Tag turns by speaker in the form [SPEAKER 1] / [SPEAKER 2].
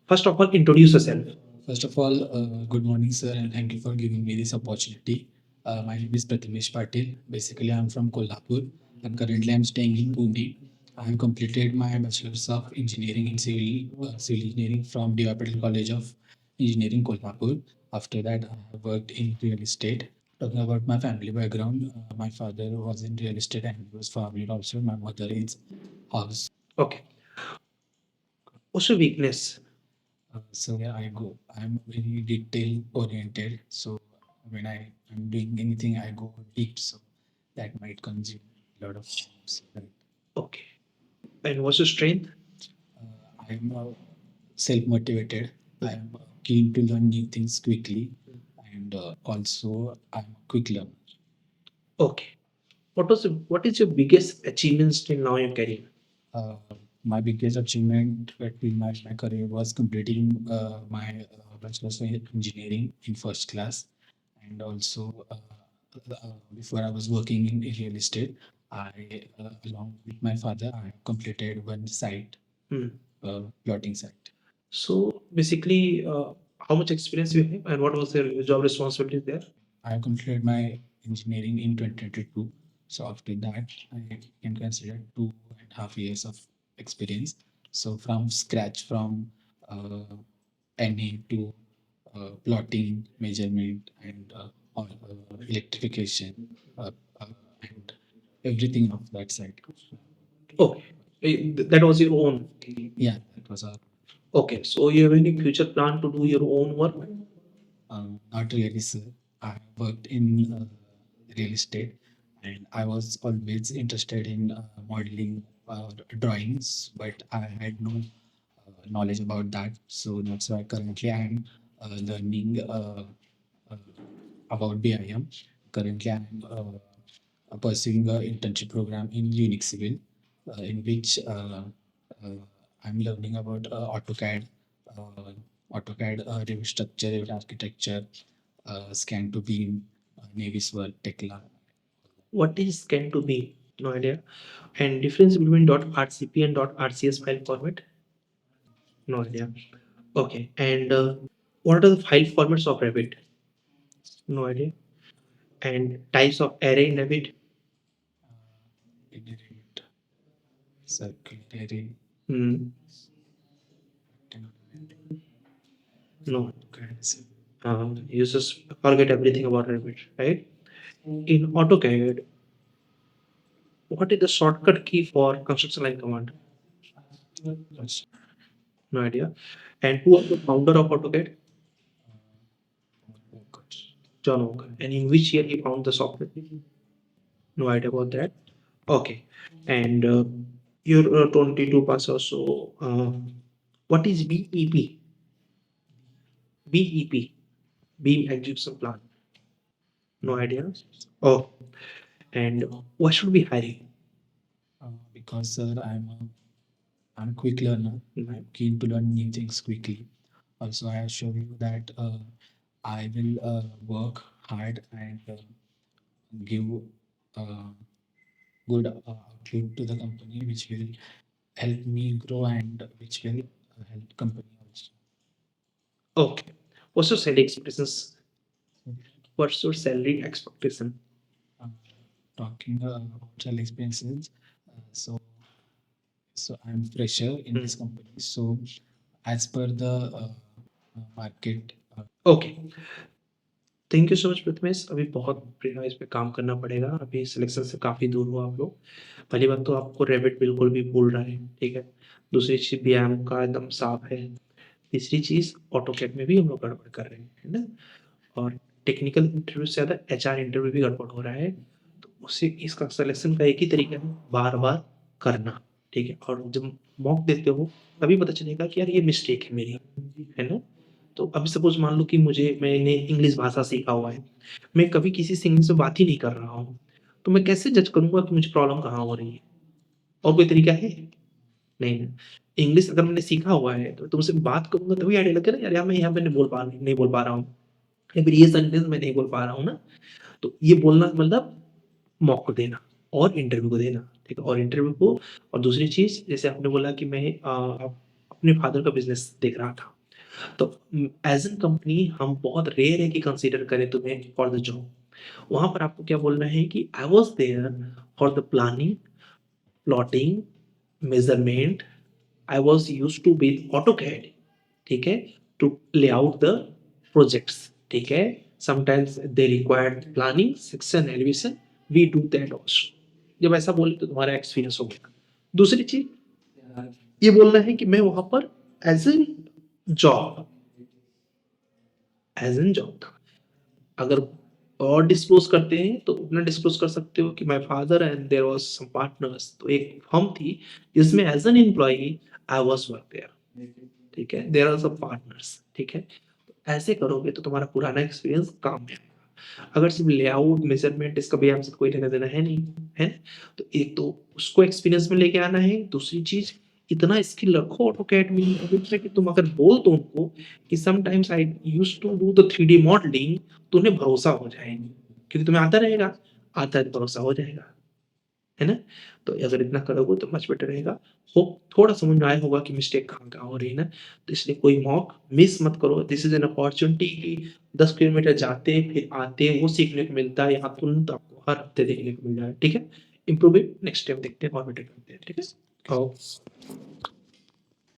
[SPEAKER 1] First of all, introduce yourself.
[SPEAKER 2] First of all, good morning, sir, and thank you for giving me this opportunity. My name is Pratimesh Patil. Basically, I'm from Kolhapur, and currently I'm staying in Pune. I have completed my Bachelor's of Engineering in Civil Engineering from DY College of Engineering, Kolhapur. After that, I have worked in real estate. Talking about my family background, my father was in real estate and he was farming also. My mother is house.
[SPEAKER 1] Okay. What's your weakness?
[SPEAKER 2] So yeah, I'm very detail oriented. So when I'm doing anything, I go deep. So that might consume a lot of time. So,
[SPEAKER 1] Okay. And what's your strength?
[SPEAKER 2] I'm self-motivated. I'm keen to learn new things quickly, and also I'm a quick learner.
[SPEAKER 1] Okay. What is your biggest achievements till now in your career?
[SPEAKER 2] Uh, my biggest achievement in my career was completing my bachelor's of engineering in first class, and also before I was working in real estate, I along with my father, I completed one site,
[SPEAKER 1] Hmm.
[SPEAKER 2] plotting site.
[SPEAKER 1] So basically, how much experience you have, and what was your job responsibility there?
[SPEAKER 2] I completed my engineering in 2022. So after that, I can consider 2.5 years of experience. So from scratch, from uh, NA to plotting, measurement, and all, electrification, uh, uh, and everything of that side.
[SPEAKER 1] Okay. That was your own.
[SPEAKER 2] Yeah, that was our.
[SPEAKER 1] Okay. So you have any future plan to do your own work?
[SPEAKER 2] Not really, sir. I worked in real estate and I was always interested in modeling drawings, but I had no knowledge about that. So that's why currently I'm learning uh, about BIM. Currently, I'm pursuing an internship program in Unix Civil, in which I'm learning about uh, Revit structure, Revit architecture, scan to beam, Navis work, Tekla.
[SPEAKER 1] What is scan to be? No idea. And difference between .rcp and .rcs file format? No idea. Okay. And what are the file formats of Revit? No idea. And types of array in Revit?
[SPEAKER 2] Iterate, circular array,
[SPEAKER 1] Hmm. No. You just forget everything about Revit, right? In AutoCAD, what is the shortcut key for construction line command? No idea. And who was the founder of AutoCAD? John Walker. And in which year he found the software? No idea about that. Okay. And you're 22 pass or so. What is BEP? BEP, Beam Execution Plan. No idea. Oh, and why should we hire you?
[SPEAKER 2] Because sir, I'm a quick learner. I'm keen to learn new things quickly. Also, I assure you that I will work hard and give uh, good outlook to the company, which will help me grow and which will help company also.
[SPEAKER 1] Okay. What's your salary expectations? What's your salary expectation?
[SPEAKER 2] Uh, Talking about salary expenses, so I'm fresher in this company. So as per the market.
[SPEAKER 1] Okay, thank you so much Prathamesh. अभी बहुत बढ़िया इस पे काम करना पड़ेगा। अभी selection से काफ़ी दूर हो आप लोग। पहली बात तो आपको रेबिट बिल्कुल भी भूल रहा है, ठीक है? दूसरी चीज़ बीआईएम का एकदम साफ है। तीसरी चीज़ ऑटोकैड में भी हम लोग गड़बड़ कर रहे हैं, है ना? और टेक्निकल इंटरव्यू से ज़्यादा एचआर इंटरव्यू भी गड़बड़ हो रहा है। तो उससे इसका सिलेक्शन का एक ही तरीका है, बार-बार करना, ठीक है? और जब मॉक देते हो तभी पता चलेगा कि यार ये मिस्टेक है मेरी, है ना? तो अभी सपोज़ मान लो कि मैंने इंग्लिश भाषा सीखा हुआ है, मैं कभी किसी से इंग्लिश में बात ही नहीं कर रहा हूँ, तो मैं कैसे जज करूँगा कि मुझे प्रॉब्लम कहाँ हो रही है? और कोई तरीका है? नहीं ना। इंग्लिश अगर मैंने सीखा हुआ है तो तुमसे बात करूँगा तभी आइडिया लगेगा ना, यार यार मैं यहाँ पे नहीं बोल पा रहा हूँ, या फिर ये सेंटेंस मैं नहीं बोल पा रहा हूँ ना। तो ये बोलना मतलब मौका देना और इंटरव्यू को देना, ठीक है? और इंटरव्यू को और दूसरी चीज़ जैसे आपने बोला कि मैं अपने फादर का बिज़नेस देख रहा था। तो एज़ एन कंपनी हम बहुत रेयर है कि कंसीडर करें तुम्हें फॉर द जॉब। वहाँ पर आपको क्या बोलना है कि I was there for the planning, plotting, measurement, I was used to with AutoCAD, ठीक है? To lay out the projects, ठीक है? Sometimes they required planning, section, elevation, we do that also. जब ऐसा बोले तो तुम्हारा एक्सपीरियंस हो गया। दूसरी चीज़ ये बोलना है कि मैं वहाँ पर as an job as an job था। अगर और डिस्क्लोज़ करते हैं तो उतना डिस्क्लोज़ कर सकते हो कि my father and there was some partners, तो एक फर्म थी जिसमें as an employee I was work there, ठीक है? देयर आर सम पार्टनर्स, ठीक है? तो ऐसे करोगे तो तुम्हारा पुराना एक्सपीरियंस काम में आएगा। अगर सिर्फ लेआउट, मेज़रमेंट इसका भी हमसे कोई लेना-देना है नहीं, है? तो एक तो उसको एक्सपीरियंस में लेके आना है, दूसरी चीज़ इतना स्किल रखो ऑटोकैड में कि तुम अगर बोल दो उनको कि sometimes I used to do the 3D modelling, तो उन्हें भरोसा हो जाएगा, क्योंकि तुम्हें आता रहेगा, आता है तो भरोसा हो जाएगा, है ना? तो अगर इतना करोगे तो मच बेटर रहेगा। होप थोड़ा समझ में आया होगा कि मिस्टेक कहाँ-कहाँ हो रही है ना? तो इसलिए कोई मौक मिस मत करो। दिस इज़ एन अपॉर्च्युनिटी कि 10 किलोमीटर जाते फिर आते वो सीखने को मिलता है, यहाँ तुरंत आपको हर हफ्ते देखने को मिल रहा है, ठीक है? इम्प्रूव इट, नेक्स्ट टाइम देखते हैं और बेटर करते हैं, ठीक है? ओके।